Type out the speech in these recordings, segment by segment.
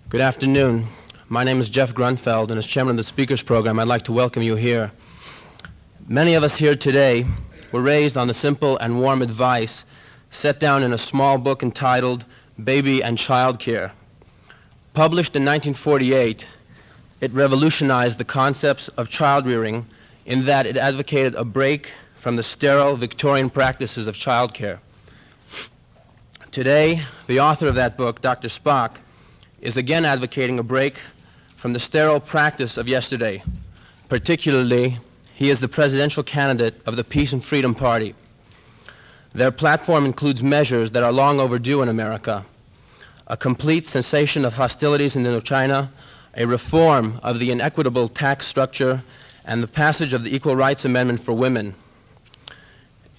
Good afternoon. My name is Jeff Grunfeld, and as chairman of the Speakers Program, I'd like to welcome you here. Many of us here today were raised on the simple and warm advice set down in a small book entitled Baby and Child Care. Published in 1948, it revolutionized the concepts of child rearing in that it advocated a break from the sterile Victorian practices of child care. Today, the author of that book, Dr. Spock, is again advocating a break from the sterile practice of yesterday. Particularly, he is the presidential candidate of the Peace and Freedom Party. Their platform includes measures that are long overdue in America: a complete cessation of hostilities in Indochina, a reform of the inequitable tax structure, and the passage of the Equal Rights Amendment for women.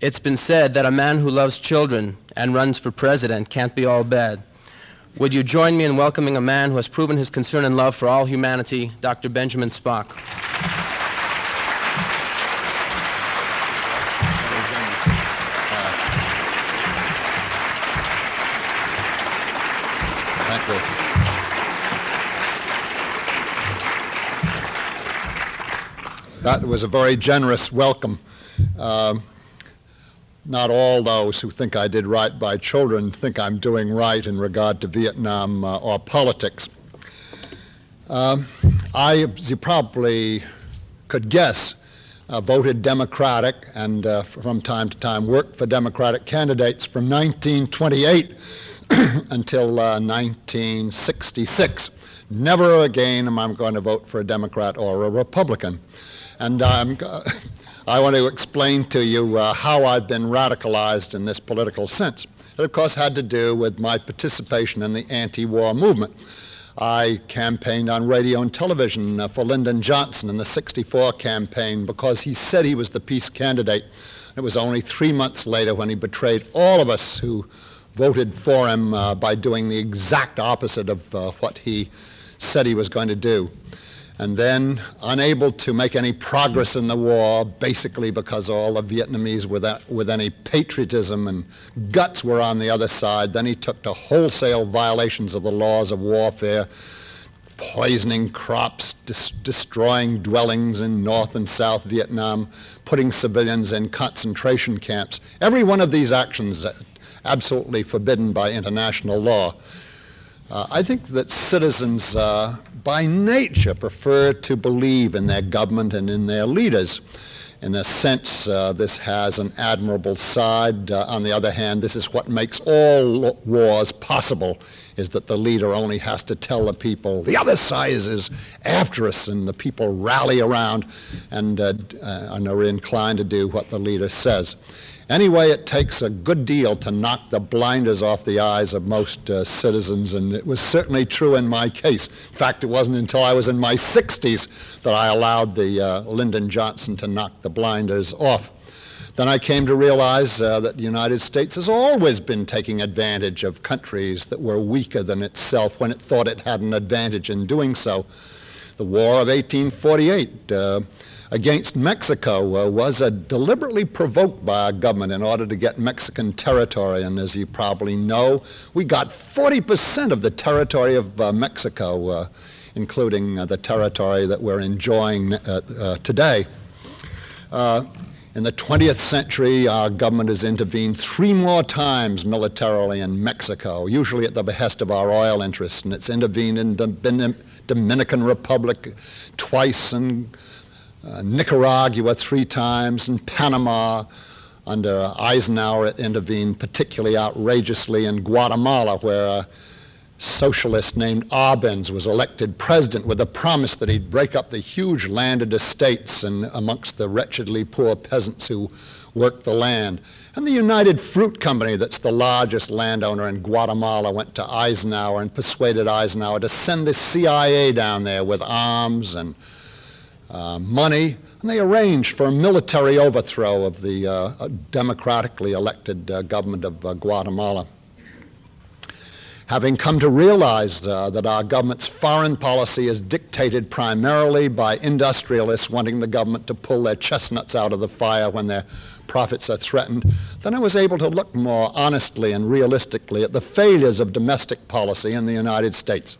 It's been said that a man who loves children and runs for president can't be all bad. Would you join me in welcoming a man who has proven his concern and love for all humanity, Dr. Benjamin Spock? Thank you. That was a very generous welcome. Not all those who think I did right by children think I'm doing right in regard to Vietnam or politics. I, as you probably could guess, voted Democratic and from time to time worked for Democratic candidates from 1928 until 1966. Never again am I going to vote for a Democrat or a Republican. And I want to explain to you how I've been radicalized in this political sense. It, of course, had to do with my participation in the anti-war movement. I campaigned on radio and television for Lyndon Johnson in the '64 campaign because he said he was the peace candidate. It was only 3 months later when he betrayed all of us who voted for him by doing the exact opposite of what he said he was going to do. And then, unable to make any progress in the war, basically because all the Vietnamese with any patriotism and guts were on the other side, then he took to wholesale violations of the laws of warfare, poisoning crops, destroying dwellings in North and South Vietnam, putting civilians in concentration camps. Every one of these actions absolutely forbidden by international law. I think that citizens by nature prefer to believe in their government and in their leaders. In a sense, this has an admirable side. On the other hand, this is what makes all wars possible, is that the leader only has to tell the people, the other side is after us, and the people rally around and are inclined to do what the leader says. Anyway, it takes a good deal to knock the blinders off the eyes of most citizens, and it was certainly true in my case. In fact, it wasn't until I was in my 60s that I allowed the Lyndon Johnson to knock the blinders off. Then I came to realize that the United States has always been taking advantage of countries that were weaker than itself when it thought it had an advantage in doing so. The War of 1848 against Mexico was deliberately provoked by our government in order to get Mexican territory, and as you probably know, we got 40% of the territory of Mexico, including the territory that we're enjoying today. In the 20th century, our government has intervened 3 more times militarily in Mexico, usually at the behest of our oil interests, and it's intervened in the Dominican Republic twice, and Nicaragua 3 times, and Panama. Under Eisenhower, it intervened particularly outrageously in Guatemala, where a socialist named Arbenz was elected president with a promise that he'd break up the huge landed estates and amongst the wretchedly poor peasants who worked the land. And the United Fruit Company, that's the largest landowner in Guatemala, went to Eisenhower and persuaded Eisenhower to send the CIA down there with arms and money, and they arranged for a military overthrow of the democratically elected government of Guatemala. Having come to realize that our government's foreign policy is dictated primarily by industrialists wanting the government to pull their chestnuts out of the fire when their profits are threatened, then I was able to look more honestly and realistically at the failures of domestic policy in the United States.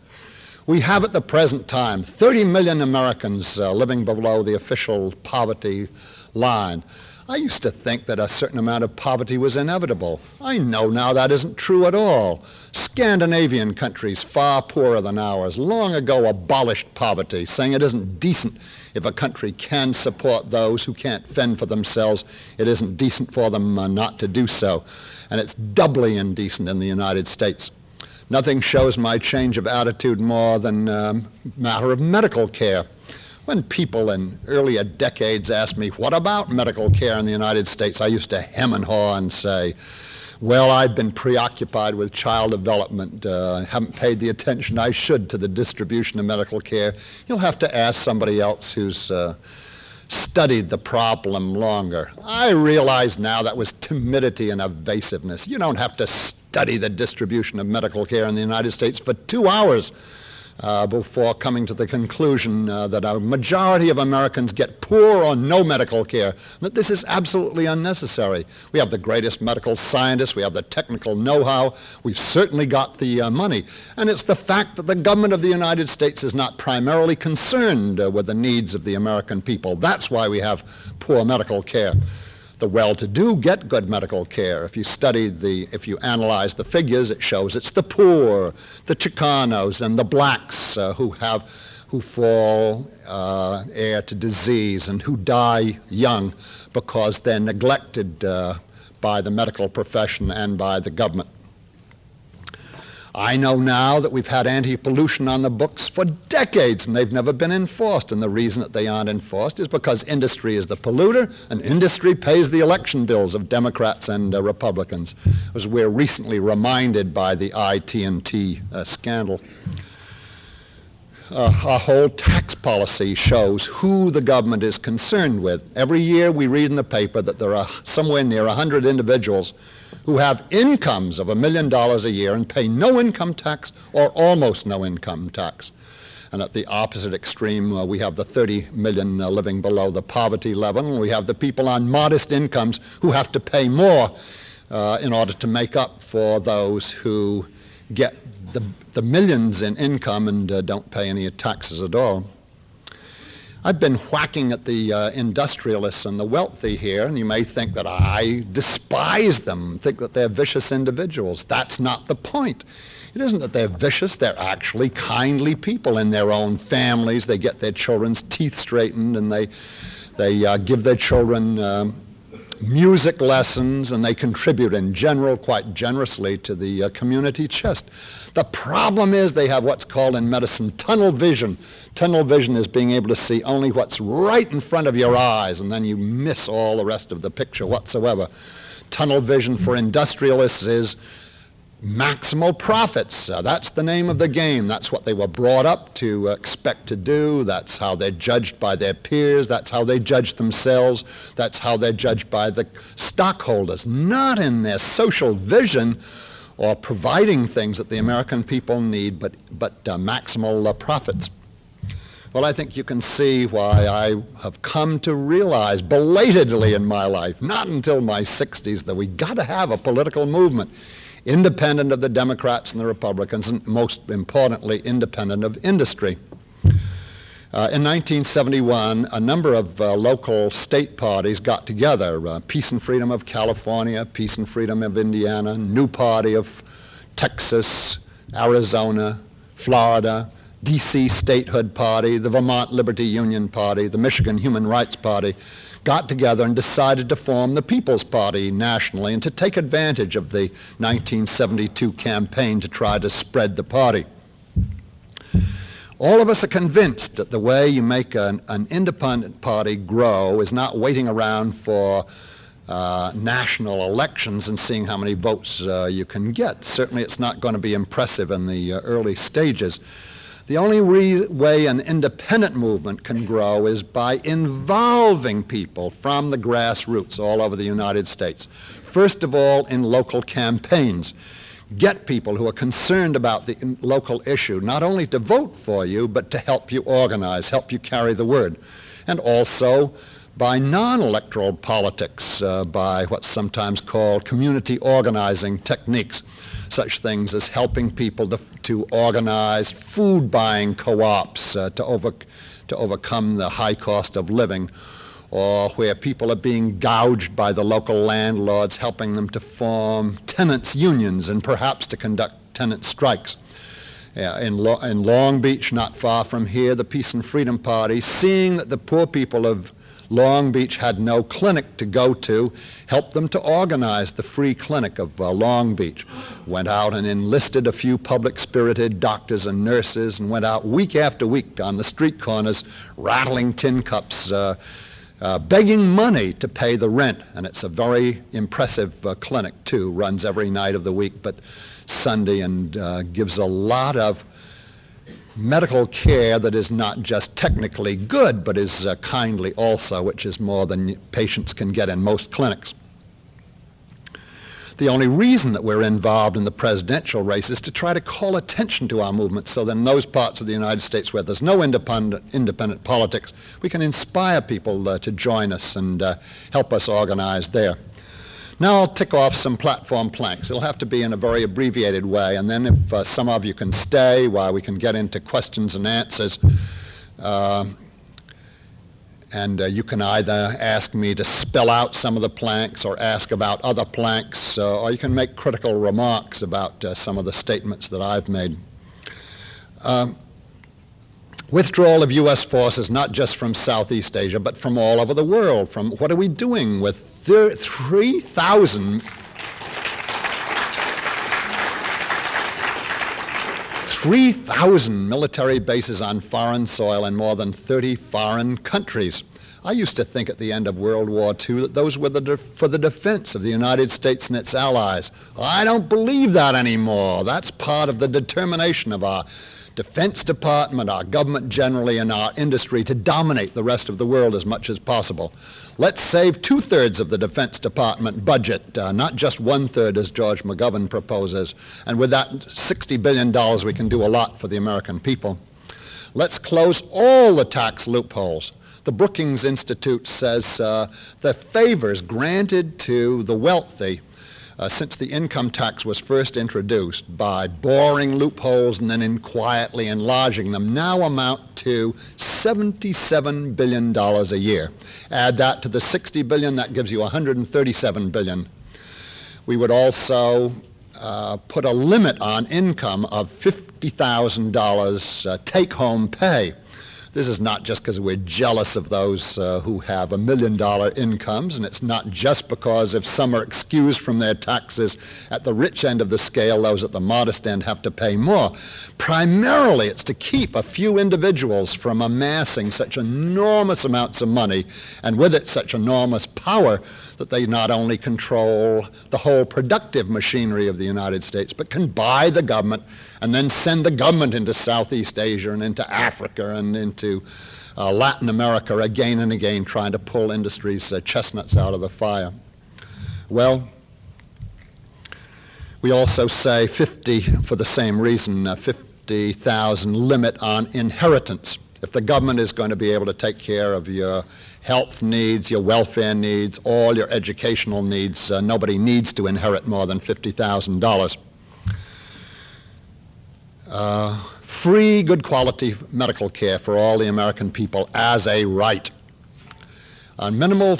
We have at the present time 30 million Americans living below the official poverty line. I used to think that a certain amount of poverty was inevitable. I know now that isn't true at all. Scandinavian countries, far poorer than ours, long ago abolished poverty, saying it isn't decent if a country can support those who can't fend for themselves. It isn't decent for them not to do so. And it's doubly indecent in the United States. Nothing shows my change of attitude more than matter of medical care. When people in earlier decades asked me, what about medical care in the United States, I used to hem and haw and say, well, I've been preoccupied with child development, haven't paid the attention I should to the distribution of medical care. You'll have to ask somebody else who's studied the problem longer. I realize now that was timidity and evasiveness. You don't have to study the distribution of medical care in the United States for 2 hours before coming to the conclusion that a majority of Americans get poor or no medical care, that this is absolutely unnecessary. We have the greatest medical scientists, we have the technical know-how, we've certainly got the money, and it's the fact that the government of the United States is not primarily concerned with the needs of the American people. That's why we have poor medical care. The well-to-do get good medical care. If you analyze the figures, it shows it's the poor, the Chicanos, and the blacks who fall heir to disease and who die young because they're neglected by the medical profession and by the government. I know now that we've had anti-pollution on the books for decades and they've never been enforced, and the reason that they aren't enforced is because industry is the polluter and industry pays the election bills of Democrats and Republicans, as we're recently reminded by the IT&T scandal. Our whole tax policy shows who the government is concerned with. Every year we read in the paper that there are somewhere near 100 individuals who have incomes of $1 million a year and pay no income tax or almost no income tax. And at the opposite extreme, we have the 30 million living below the poverty level, and we have the people on modest incomes who have to pay more in order to make up for those who get the millions in income and don't pay any taxes at all. I've been whacking at the industrialists and the wealthy here, and you may think that I despise them, think that they're vicious individuals. That's not the point. It isn't that they're vicious, they're actually kindly people in their own families. They get their children's teeth straightened, and they give their children music lessons, and they contribute in general quite generously to the community chest. The problem is they have what's called in medicine tunnel vision. Tunnel vision is being able to see only what's right in front of your eyes, and then you miss all the rest of the picture whatsoever. Tunnel vision for industrialists is maximal profits. That's the name of the game. That's what they were brought up to expect to do. That's how they're judged by their peers. That's how they judge themselves. That's how they're judged by the stockholders, not in their social vision or providing things that the American people need, but maximal profits. Well, I think you can see why I have come to realize belatedly in my life, not until my 60s, that we got to have a political movement independent of the Democrats and the Republicans, and most importantly, independent of industry. In 1971, a number of local state parties got together, Peace and Freedom of California, Peace and Freedom of Indiana, New Party of Texas, Arizona, Florida, D.C. Statehood Party, the Vermont Liberty Union Party, the Michigan Human Rights Party, got together and decided to form the People's Party nationally and to take advantage of the 1972 campaign to try to spread the party. All of us are convinced that the way you make an independent party grow is not waiting around for national elections and seeing how many votes you can get. Certainly it's not going to be impressive in the early stages. The only way an independent movement can grow is by involving people from the grassroots all over the United States. First of all, in local campaigns. Get people who are concerned about the local issue, not only to vote for you, but to help you organize, help you carry the word. And also by non-electoral politics, by what's sometimes called community organizing techniques, such things as helping people to organize food buying co-ops to overcome the high cost of living, or where people are being gouged by the local landlords, helping them to form tenants' unions and perhaps to conduct tenant strikes. In Long Beach, not far from here, the Peace and Freedom Party, seeing that the poor people of Long Beach had no clinic to go to, helped them to organize the free clinic of Long Beach. Went out and enlisted a few public-spirited doctors and nurses, and went out week after week on the street corners, rattling tin cups, begging money to pay the rent. And it's a very impressive clinic, too. Runs every night of the week, but Sunday, and gives a lot of medical care that is not just technically good, but is kindly also, which is more than patients can get in most clinics. The only reason that we're involved in the presidential race is to try to call attention to our movement, so that in those parts of the United States where there's no independent politics, we can inspire people to join us and help us organize there. Now I'll tick off some platform planks. It'll have to be in a very abbreviated way, and then if some of you can stay while we can get into questions and answers, you can either ask me to spell out some of the planks or ask about other planks, or you can make critical remarks about some of the statements that I've made. Withdrawal of U.S. forces, not just from Southeast Asia, but from all over the world. From what are we doing with 3,000 military bases on foreign soil in more than 30 foreign countries? I used to think at the end of World War II that those were for the defense of the United States and its allies. I don't believe that anymore. That's part of the determination of our Defense Department, our government generally, and our industry to dominate the rest of the world as much as possible. Let's save 2/3 of the Defense Department budget, not just 1/3 as George McGovern proposes. And with that $60 billion, we can do a lot for the American people. Let's close all the tax loopholes. The Brookings Institute says the favors granted to the wealthy since the income tax was first introduced, by boring loopholes and then quietly enlarging them, now amount to $77 billion a year. Add that to the $60 billion, that gives you $137 billion. We would also put a limit on income of $50,000 take-home pay. This is not just because we're jealous of those who have $1 million incomes, and it's not just because if some are excused from their taxes at the rich end of the scale, those at the modest end have to pay more. Primarily, it's to keep a few individuals from amassing such enormous amounts of money, and with it such enormous power, that they not only control the whole productive machinery of the United States, but can buy the government and then send the government into Southeast Asia and into Africa and into Latin America again and again, trying to pull industries' chestnuts out of the fire. Well, we also say 50, for the same reason, 50,000 limit on inheritance. If the government is going to be able to take care of your health needs, your welfare needs, all your educational needs, nobody needs to inherit more than $50,000. Free, good quality medical care for all the American people as a right. A minimal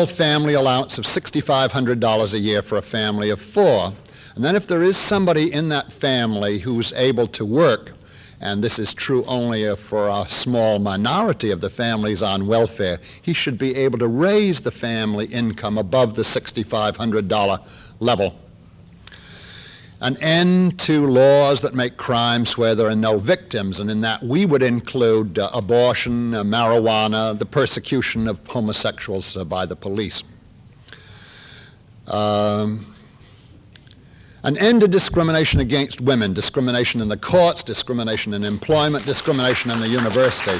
family allowance of $6,500 a year for a family of 4. And then if there is somebody in that family who's able to work, and this is true only for a small minority of the families on welfare, he should be able to raise the family income above the $6,500 level. An end to laws that make crimes where there are no victims, and in that we would include abortion, marijuana, the persecution of homosexuals by the police. An end to discrimination against women, discrimination in the courts, discrimination in employment, discrimination in the university.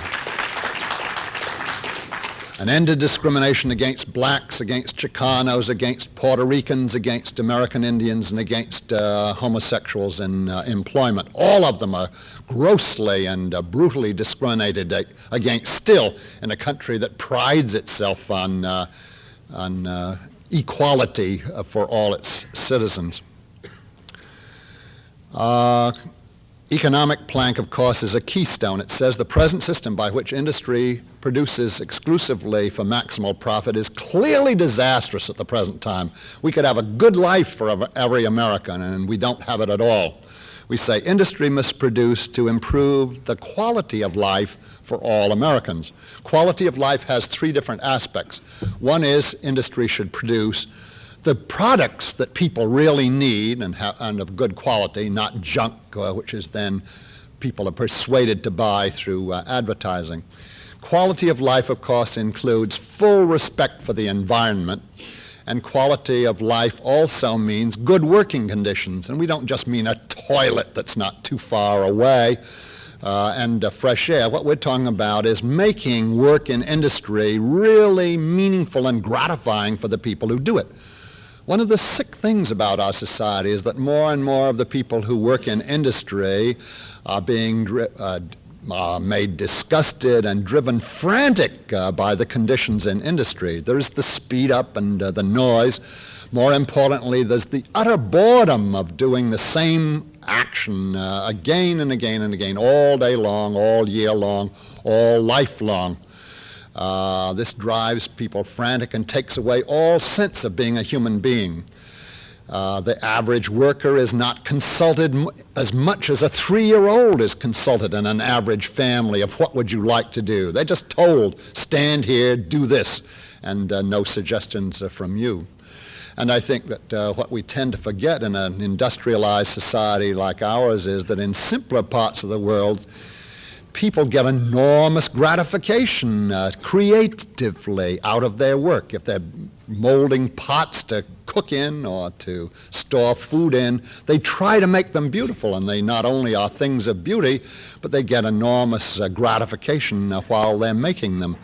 an end to discrimination against blacks, against Chicanos, against Puerto Ricans, against American Indians, and against homosexuals in employment. All of them are grossly and brutally discriminated against still in a country that prides itself on equality for all its citizens. Economic plank, of course, is a keystone. It says the present system by which industry produces exclusively for maximal profit is clearly disastrous at the present time. We could have a good life for every American, and we don't have it at all. We say industry must produce to improve the quality of life for all Americans. Quality of life has three different aspects. One is industry should produce the products that people really need and of good quality, not junk, which is then people are persuaded to buy through advertising. Quality of life, of course, includes full respect for the environment, and quality of life also means good working conditions. And we don't just mean a toilet that's not too far away and fresh air. What we're talking about is making work in industry really meaningful and gratifying for the people who do it. One of the sick things about our society is that more and more of the people who work in industry are being made disgusted and driven frantic by the conditions in industry. There's the speed up and the noise. More importantly, there's the utter boredom of doing the same action again and again and again, all day long, all year long, all life long. This drives people frantic and takes away all sense of being a human being. The average worker is not consulted as much as a 3-year-old is consulted in an average family of what would you like to do. They're just told, stand here, do this, and no suggestions from you. And I think that what we tend to forget in an industrialized society like ours is that in simpler parts of the world, people get enormous gratification creatively out of their work. If they're molding pots to cook in or to store food in, they try to make them beautiful, and they not only are things of beauty, but they get enormous gratification while they're making them.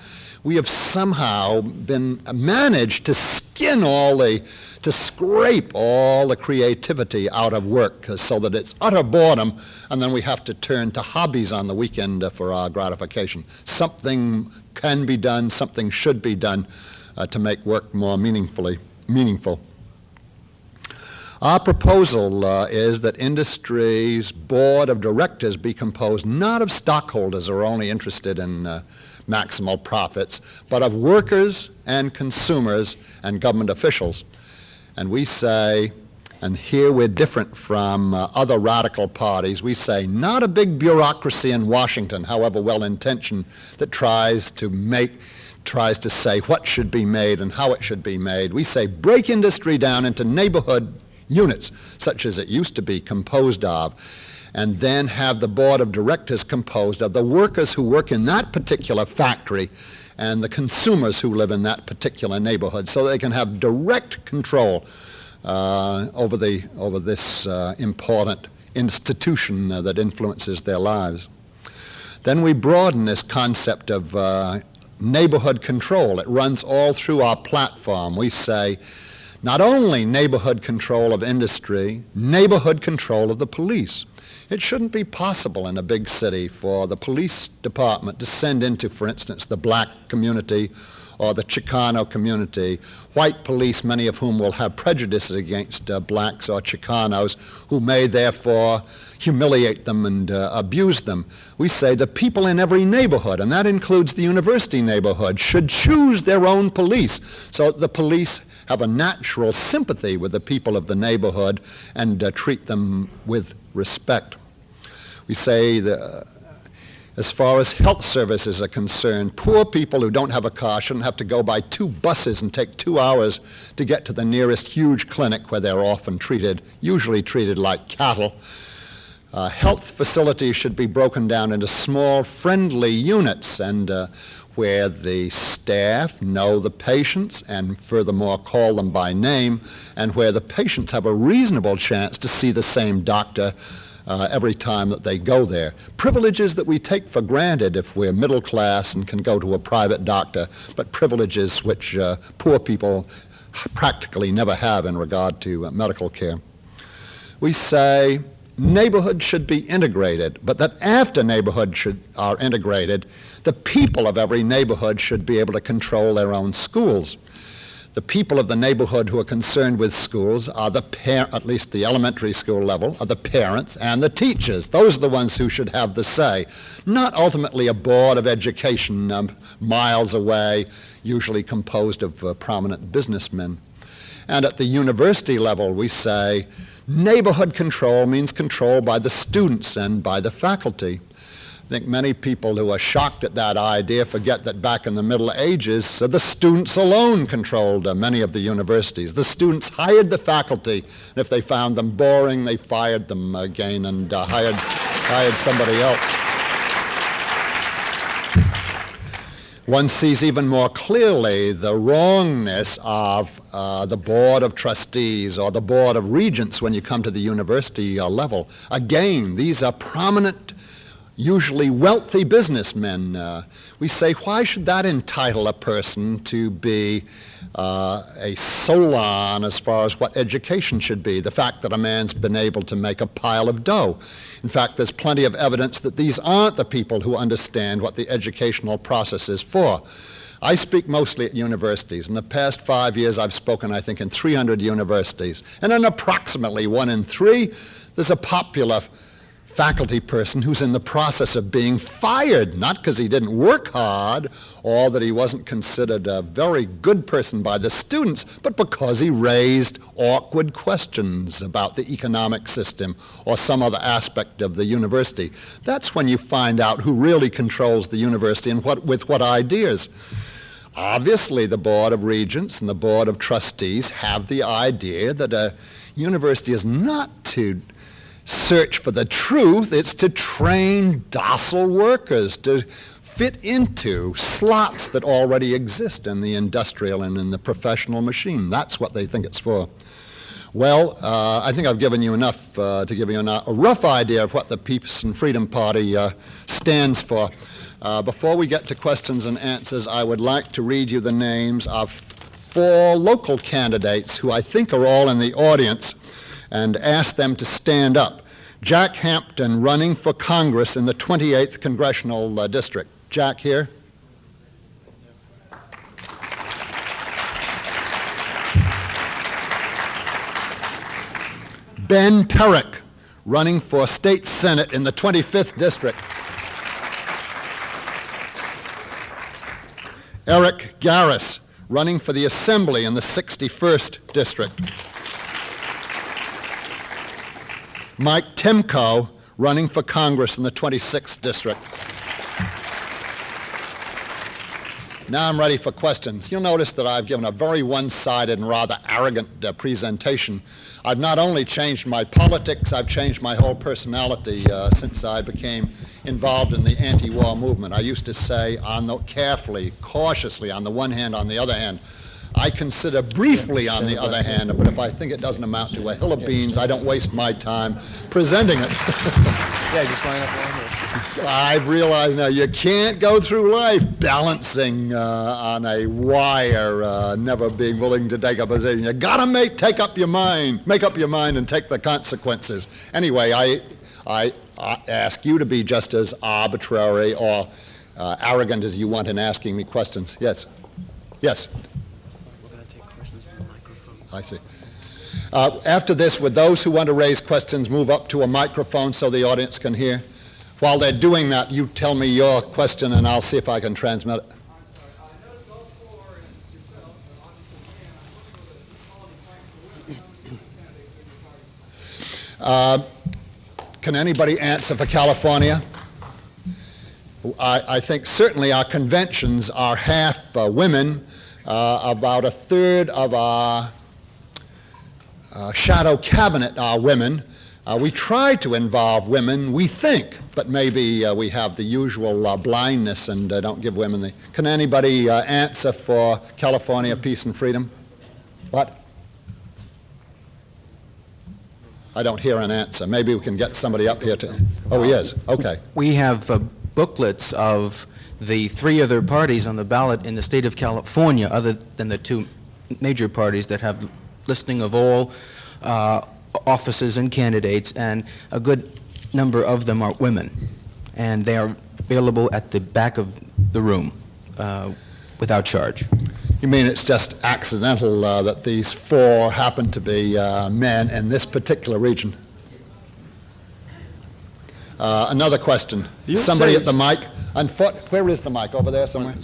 We have somehow been managed to scrape all the creativity out of work so that it's utter boredom, and then we have to turn to hobbies on the weekend for our gratification. Something can be done, something should be done to make work more meaningful. Our proposal is that industry's board of directors be composed not of stockholders who are only interested in maximal profits, but of workers and consumers and government officials. And we say, and here we're different from other radical parties, we say not a big bureaucracy in Washington, however well-intentioned, that tries to say what should be made and how it should be made. We say break industry down into neighborhood units, such as it used to be composed of, and then have the board of directors composed of the workers who work in that particular factory and the consumers who live in that particular neighborhood, so they can have direct control over this important institution that influences their lives. Then we broaden this concept of neighborhood control. It runs all through our platform. We say not only neighborhood control of industry, neighborhood control of the police. It shouldn't be possible in a big city for the police department to send into, for instance, the black community or the Chicano community, white police, many of whom will have prejudices against blacks or Chicanos, who may therefore humiliate them and abuse them. We say the people in every neighborhood, and that includes the university neighborhood, should choose their own police, so that the police have a natural sympathy with the people of the neighborhood and treat them with respect. We say that as far as health services are concerned, poor people who don't have a car shouldn't have to go by 2 buses and take 2 hours to get to the nearest huge clinic where they're often usually treated like cattle. Health facilities should be broken down into small, friendly units, and where the staff know the patients and furthermore call them by name, and where the patients have a reasonable chance to see the same doctor every time that they go there. Privileges that we take for granted if we're middle class and can go to a private doctor, but privileges which poor people practically never have in regard to medical care. We say neighborhoods should be integrated, but that after neighborhoods are integrated, the people of every neighborhood should be able to control their own schools. The people of the neighborhood who are concerned with schools are at least the elementary school level, are the parents and the teachers. Those are the ones who should have the say, not ultimately a board of education miles away, usually composed of prominent businessmen. And at the university level, we say neighborhood control means control by the students and by the faculty. I think many people who are shocked at that idea forget that back in the Middle Ages, the students alone controlled many of the universities. The students hired the faculty, and if they found them boring, they fired them again and hired somebody else. One sees even more clearly the wrongness of the Board of Trustees or the Board of Regents when you come to the university level. Again, these are prominent, usually wealthy businessmen. We say, why should that entitle a person to be a Solon as far as what education should be? The fact that a man's been able to make a pile of dough. In fact, there's plenty of evidence that these aren't the people who understand what the educational process is for. I speak mostly at universities. In the past 5 years, I've spoken, I think, in 300 universities. And in approximately 1 in 3, there's a popular faculty person who's in the process of being fired, not because he didn't work hard or that he wasn't considered a very good person by the students, but because he raised awkward questions about the economic system or some other aspect of the university. That's when you find out who really controls the university and with what ideas. Obviously, the Board of Regents and the Board of Trustees have the idea that a university is not to search for the truth, it's to train docile workers to fit into slots that already exist in the industrial and in the professional machine. That's what they think it's for. Well, I think I've given you enough to give you a rough idea of what the Peace and Freedom Party stands for. Before we get to questions and answers, I would like to read you the names of 4 local candidates who I think are all in the audience and ask them to stand up. Jack Hampton, running for Congress in the 28th Congressional District. Jack here. Ben Perrick, running for State Senate in the 25th District. Eric Garris, running for the Assembly in the 61st District. Mike Timko, running for Congress in the 26th District. Now I'm ready for questions. You'll notice that I've given a very one-sided and rather arrogant presentation. I've not only changed my politics, I've changed my whole personality since I became involved in the anti-war movement. I used to say carefully, cautiously, on the one hand, on the other hand. I consider briefly on the other hand, but if I think it doesn't amount to a hill of beans, I don't waste my time presenting it. Yeah, just line up around here. I've realized now you can't go through life balancing on a wire, never being willing to take a position. You gotta make up your mind and take the consequences. Anyway, I ask you to be just as arbitrary or arrogant as you want in asking me questions. Yes. Yes. I see. After this, would those who want to raise questions move up to a microphone so the audience can hear? While they're doing that, you tell me your question and I'll see if I can transmit it. Can anybody answer for California? I think certainly our conventions are half women. About a third of our shadow cabinet are women. We try to involve women, we think, but maybe we have the usual blindness and don't give women the... Can anybody answer for California Peace and Freedom? What? I don't hear an answer. Maybe we can get somebody up here to... Oh, he is. Okay. We have booklets of the three other parties on the ballot in the state of California, other than the two major parties that have listing of all offices and candidates, and a good number of them are women. And they are available at the back of the room without charge. You mean it's just accidental that these four happen to be men in this particular region? Another question. Somebody at the mic. Where is the mic? Over there somewhere?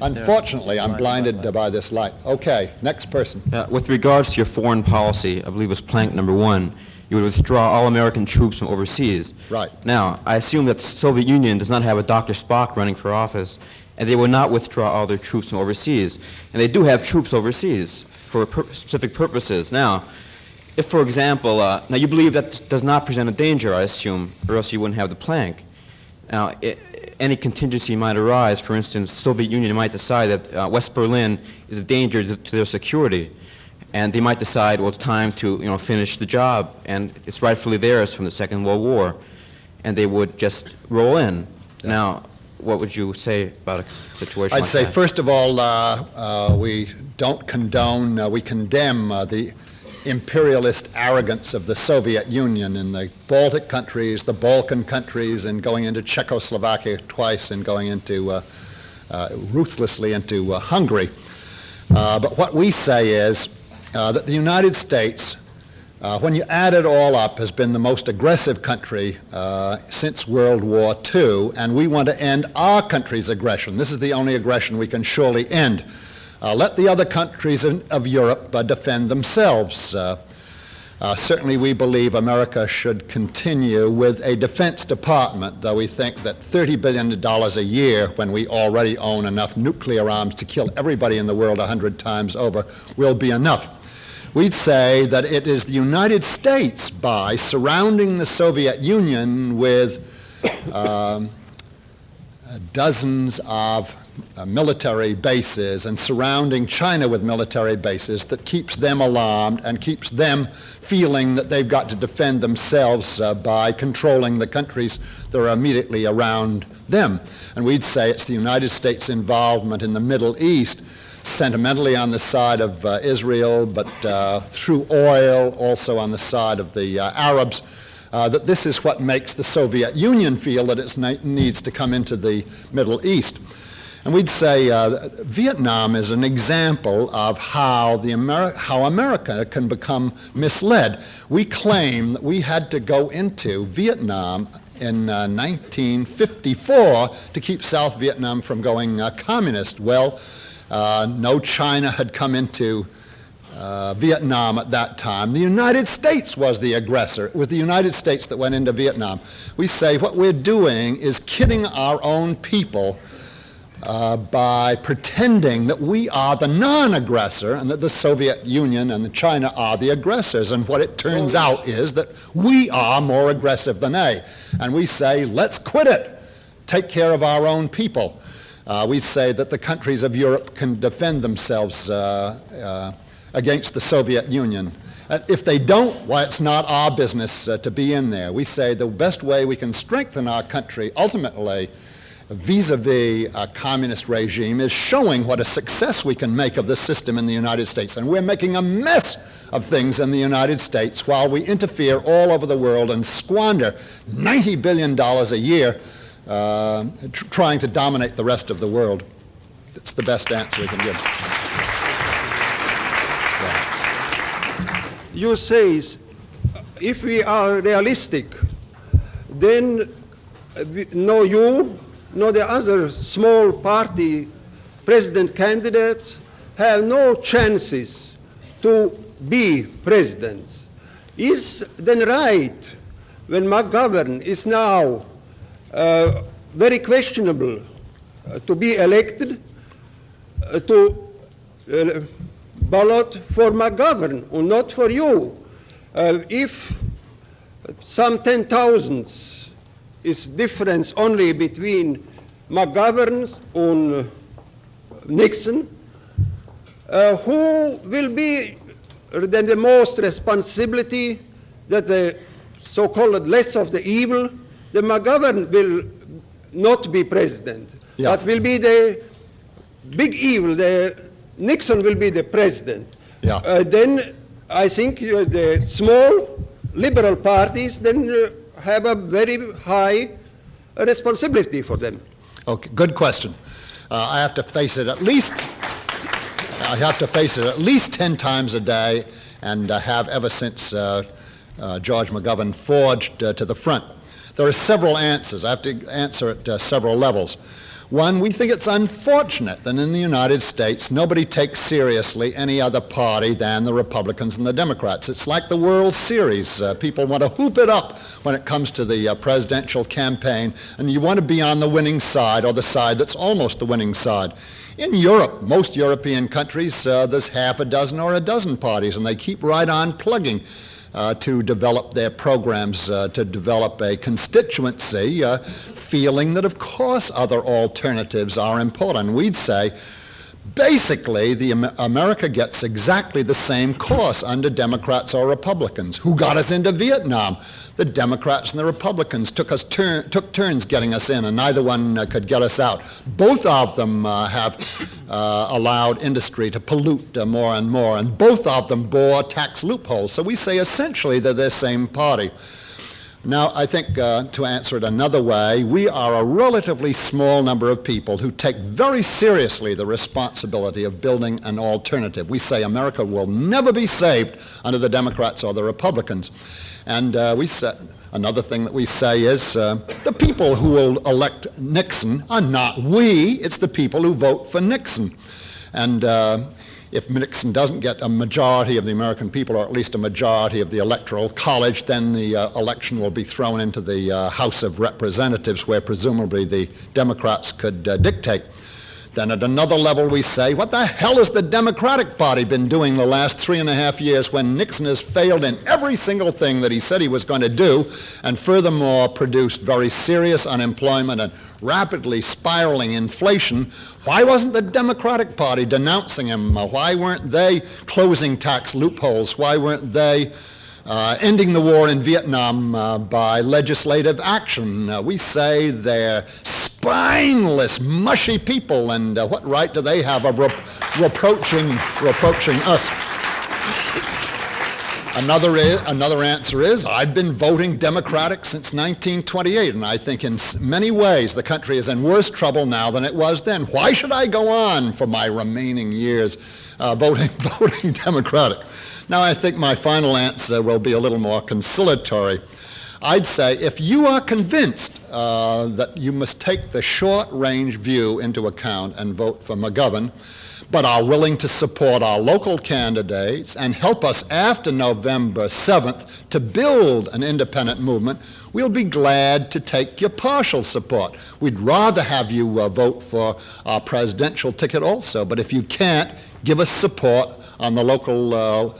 Unfortunately, I'm blinded by this light. Okay, next person. With regards to your foreign policy, I believe it was plank number 1, you would withdraw all American troops from overseas. Right. Now, I assume that the Soviet Union does not have a Dr. Spock running for office, and they will not withdraw all their troops from overseas. And they do have troops overseas for specific purposes. Now, if, for example, now you believe that does not present a danger, I assume, or else you wouldn't have the plank. Now, any contingency might arise. For instance, the Soviet Union might decide that West Berlin is a danger to their security, and they might decide, well, it's time to finish the job, and it's rightfully theirs from the Second World War, and they would just roll in. Yeah. Now, what would you say about a situation I'd like say, that? first of all, we don't condone, we condemn the imperialist arrogance of the Soviet Union in the Baltic countries, the Balkan countries, and going into Czechoslovakia twice, and going into ruthlessly into Hungary. But what we say is that the United States, when you add it all up, has been the most aggressive country since World War II, and we want to end our country's aggression. This is the only aggression we can surely end. Let the other countries of Europe defend themselves. Certainly we believe America should continue with a Defense Department, though we think that $30 billion a year, when we already own enough nuclear arms to kill everybody in the world 100 times over, will be enough. We'd say that it is the United States, by surrounding the Soviet Union with dozens of military bases and surrounding China with military bases, that keeps them alarmed and keeps them feeling that they've got to defend themselves by controlling the countries that are immediately around them. And we'd say it's the United States' involvement in the Middle East, sentimentally on the side of Israel, but through oil also on the side of the Arabs, that this is what makes the Soviet Union feel that it needs to come into the Middle East. And we'd say Vietnam is an example of how America can become misled. We claim that we had to go into Vietnam in 1954 to keep South Vietnam from going communist. Well, no China had come into Vietnam at that time. The United States was the aggressor. It was the United States that went into Vietnam. We say what we're doing is kidding our own people by pretending that we are the non-aggressor and that the Soviet Union and China are the aggressors. And what it turns out is that we are more aggressive than they. And we say, let's quit it. Take care of our own people. We say that the countries of Europe can defend themselves against the Soviet Union. If they don't, why, it's not our business to be in there. We say the best way we can strengthen our country ultimately vis-a-vis a communist regime is showing what a success we can make of the system in the United States. And we're making a mess of things in the United States while we interfere all over the world and squander $90 billion a year trying to dominate the rest of the world. That's the best answer we can give. You say, if we are realistic, then no you, no the other small party president candidates have no chances to be presidents. Is then right when McGovern is now very questionable to be elected to ballot for McGovern or not for you? If some 10,000 is difference only between McGovern and Nixon, who will be then the most responsibility that the so-called less of the evil, the McGovern will not be president. Yeah. That will be the big evil. The Nixon will be the president. Yeah. Then I think the small liberal parties then have a very high responsibility for them. Okay, good question. I have to face it at least 10 times a day, and have ever since George McGovern forged to the front. There are several answers. I have to answer at several levels. One, we think it's unfortunate that in the United States nobody takes seriously any other party than the Republicans and the Democrats. It's like the World Series. People want to hoop it up when it comes to the presidential campaign, and you want to be on the winning side, or the side that's almost the winning side. In Europe, most European countries, there's half a dozen or a dozen parties, and they keep right on plugging to develop their programs, to develop a constituency, feeling that, of course, other alternatives are important. We'd say, basically, America gets exactly the same course under Democrats or Republicans. Who got us into Vietnam? The Democrats and the Republicans took turns getting us in, and neither one could get us out. Both of them have allowed industry to pollute more and more, and both of them bore tax loopholes. So we say essentially they're the same party. Now, I think to answer it another way, we are a relatively small number of people who take very seriously the responsibility of building an alternative. We say America will never be saved under the Democrats or the Republicans. And we say, another thing that we say is the people who will elect Nixon are not we, it's the people who vote for Nixon. And if Nixon doesn't get a majority of the American people, or at least a majority of the Electoral College, then the election will be thrown into the House of Representatives, where presumably the Democrats could dictate. Then at another level we say, what the hell has the Democratic Party been doing the last 3.5 years when Nixon has failed in every single thing that he said he was going to do, and furthermore produced very serious unemployment and rapidly spiraling inflation? Why wasn't the Democratic Party denouncing him? Why weren't they closing tax loopholes? Why weren't they ending the war in Vietnam by legislative action? We say they're spineless, mushy people, and what right do they have of reproaching us? Another answer is, I've been voting Democratic since 1928, and I think in many ways the country is in worse trouble now than it was then. Why should I go on for my remaining years voting Democratic? Now, I think my final answer will be a little more conciliatory. I'd say if you are convinced that you must take the short-range view into account and vote for McGovern, but are willing to support our local candidates and help us after November 7th to build an independent movement, we'll be glad to take your partial support. We'd rather have you vote for our presidential ticket also, but if you can't, give us support on the local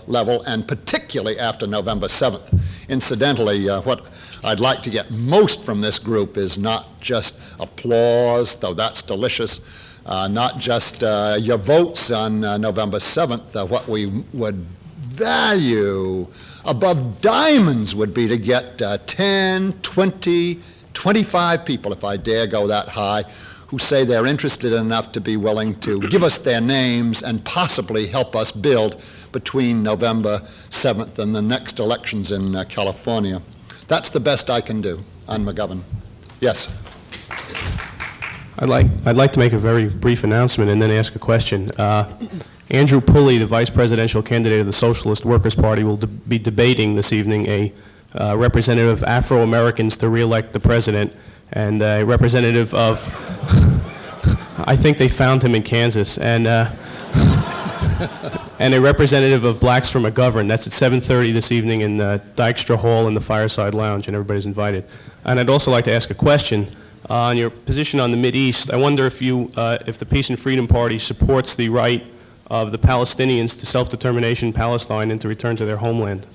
level, and particularly after November 7th. Incidentally, what I'd like to get most from this group is not just applause, though that's delicious, not just your votes on November 7th. What we would value above diamonds would be to get 10, 20, 25 people, if I dare go that high, who say they're interested enough to be willing to give us their names and possibly help us build between November 7th and the next elections in California. That's the best I can do on McGovern. Yes? I'd like to make a very brief announcement and then ask a question. Andrew Pulley, the vice presidential candidate of the Socialist Workers' Party, will be debating this evening a representative of Afro-Americans to re-elect the president, and a representative of, I think they found him in Kansas, and a representative of Blacks for McGovern. That's at 7:30 this evening in Dykstra Hall in the Fireside Lounge, and everybody's invited. And I'd also like to ask a question. On your position on the Mideast, I wonder if the Peace and Freedom Party supports the right of the Palestinians to self-determination in Palestine and to return to their homeland.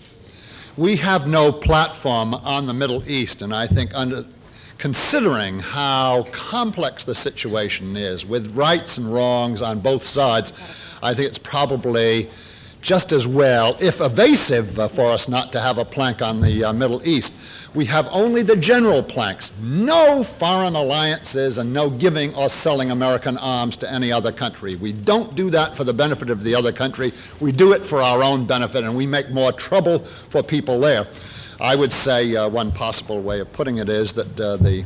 We have no platform on the Middle East, and I think considering how complex the situation is with rights and wrongs on both sides, I think it's probably just as well, if evasive for us not to have a plank on the Middle East. We have only the general planks, no foreign alliances and no giving or selling American arms to any other country. We don't do that for the benefit of the other country. We do it for our own benefit, and we make more trouble for people there. I would say one possible way of putting it is that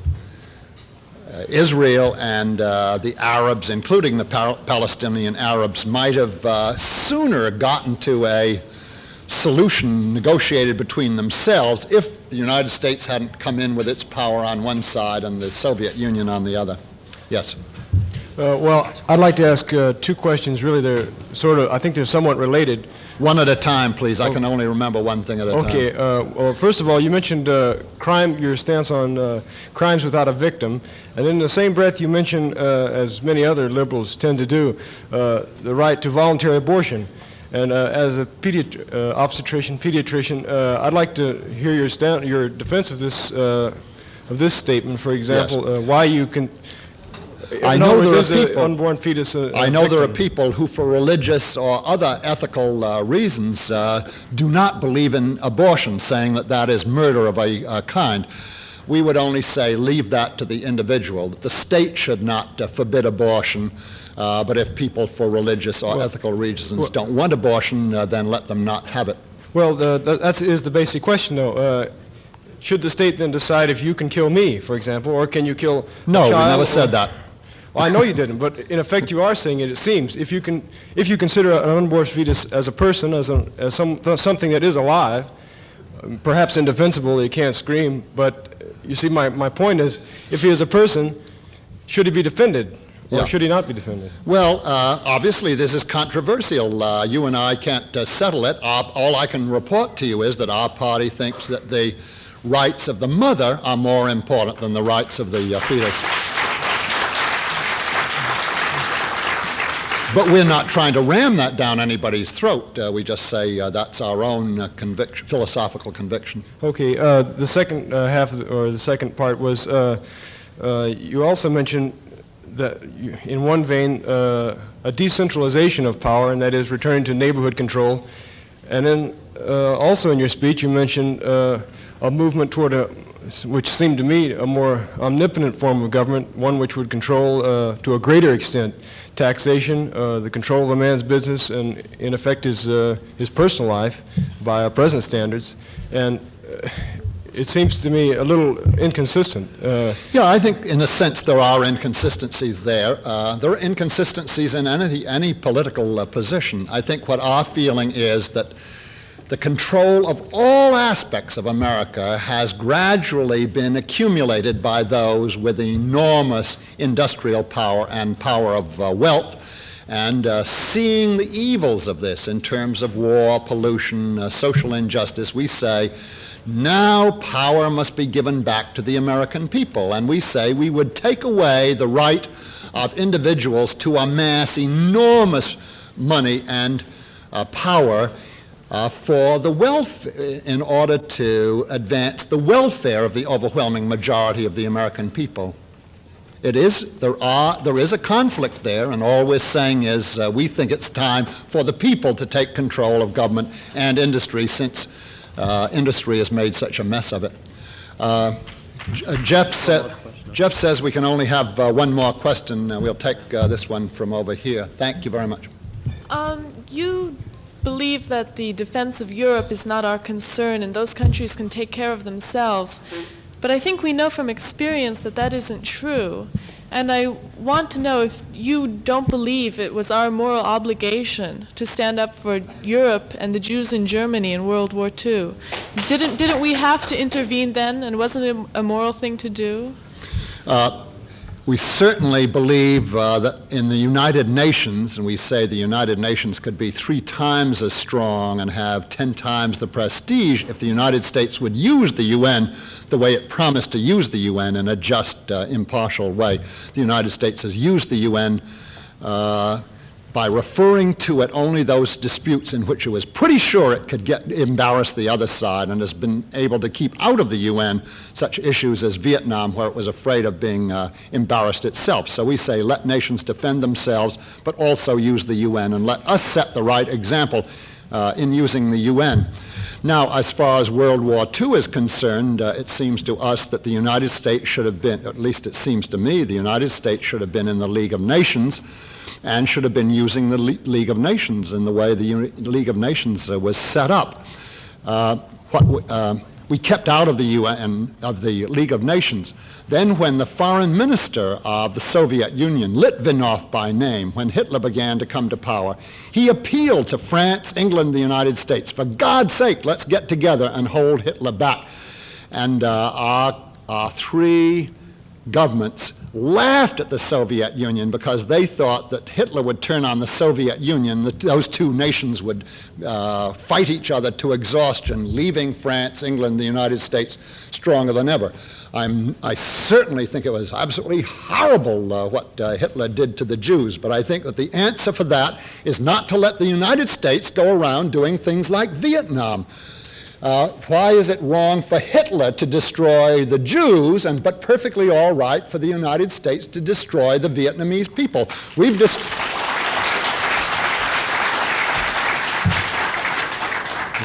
Israel and the Arabs, including the Palestinian Arabs, might have sooner gotten to a solution negotiated between themselves if the United States hadn't come in with its power on one side and the Soviet Union on the other. Yes. Well, I'd like to ask two questions. Really, they're I think they're somewhat related. One at a time, please. I can only remember one thing at a time. Okay. Well, first of all, you mentioned your stance on crimes without a victim. And in the same breath, you mentioned, as many other liberals tend to do, the right to voluntary abortion. And as a pediatrician, I'd like to hear your defense of this statement. For example, why you can. I know there are people. Unborn fetus. I know there are people who, for religious or other ethical reasons, do not believe in abortion, saying that that is murder of a kind. We would only say leave that to the individual. That the state should not forbid abortion. But if people, for religious or ethical reasons, don't want abortion, then let them not have it. Well, that is the basic question, though. Should the state then decide if you can kill me, for example, or can you kill No, a child? we never said that. Well, I know you didn't, but in effect you are saying it. It seems if you consider an unborn fetus as a person, as something that is alive, perhaps indefensible, he can't scream. But you see, my point is, if he is a person, should he be defended? Or should he not be defended? Well, obviously this is controversial. You and I can't settle it. All I can report to you is that our party thinks that the rights of the mother are more important than the rights of the fetus. But we're not trying to ram that down anybody's throat. We just say that's our own philosophical conviction. Okay. The second the second part was you also mentioned that in one vein, a decentralization of power, and that is returning to neighborhood control. And then also in your speech, you mentioned a movement toward which seemed to me a more omnipotent form of government, one which would control to a greater extent taxation, the control of a man's business, and in effect his personal life by our present standards. And it seems to me a little inconsistent. Yeah, I think in a sense there are inconsistencies there. There are inconsistencies in any political position. I think what our feeling is that the control of all aspects of America has gradually been accumulated by those with enormous industrial power and power of wealth. And seeing the evils of this in terms of war, pollution, social injustice, we say, now power must be given back to the American people. And we say we would take away the right of individuals to amass enormous money and power for the wealth in order to advance the welfare of the overwhelming majority of the American people. There is a conflict there, and all we're saying is we think it's time for the people to take control of government and industry, since industry has made such a mess of it. Jeff says we can only have one more question. We'll take this one from over here. Thank you very much. You believe that the defense of Europe is not our concern and those countries can take care of themselves. But I think we know from experience that that isn't true. And I want to know if you don't believe it was our moral obligation to stand up for Europe and the Jews in Germany in World War II. Didn't we have to intervene then, and wasn't it a moral thing to do? We certainly believe that in the United Nations, and we say the United Nations could be 3 times as strong and have 10 times the prestige if the United States would use the UN the way it promised to use the UN, in a just, impartial way. The United States has used the UN by referring to it only those disputes in which it was pretty sure it could embarrass the other side, and has been able to keep out of the UN such issues as Vietnam, where it was afraid of being embarrassed itself. So we say let nations defend themselves, but also use the UN, and let us set the right example. in using the UN. Now, as far as World War II is concerned, it seems to us that the United States should have been, at least it seems to me, the United States should have been in the League of Nations and should have been using the League of Nations in the way the League of Nations was set up. We kept out of the UN, of the League of Nations. Then when the foreign minister of the Soviet Union, Litvinov by name, when Hitler began to come to power, he appealed to France, England, the United States, for God's sake, let's get together and hold Hitler back. And our three governments laughed at the Soviet Union because they thought that Hitler would turn on the Soviet Union, that those two nations would fight each other to exhaustion, leaving France, England, the United States stronger than ever. I certainly think it was absolutely horrible what Hitler did to the Jews, but I think that the answer for that is not to let the United States go around doing things like Vietnam. Why is it wrong for Hitler to destroy the Jews, but perfectly all right for the United States to destroy the Vietnamese people?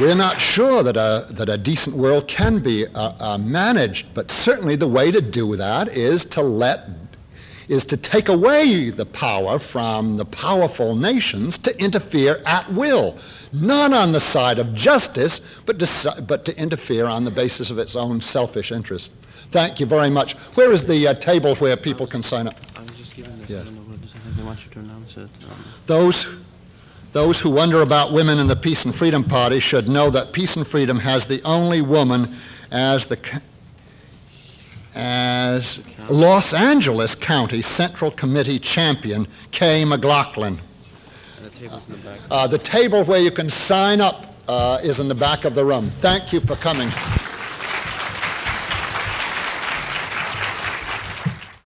We're not sure that a decent world can be managed, but certainly the way to do that is to take away the power from the powerful nations to interfere at will, not on the side of justice, but to interfere on the basis of its own selfish interest. Thank you very much. Where is the table where people can sign up? I was just giving this. Yes. I don't know what does they want you to announce it. Those who wonder about women in the Peace and Freedom Party should know that Peace and Freedom has the only woman as Los Angeles County Central Committee champion, Kay McLaughlin. And the table's in the back. The table where you can sign up is in the back of the room. Thank you for coming.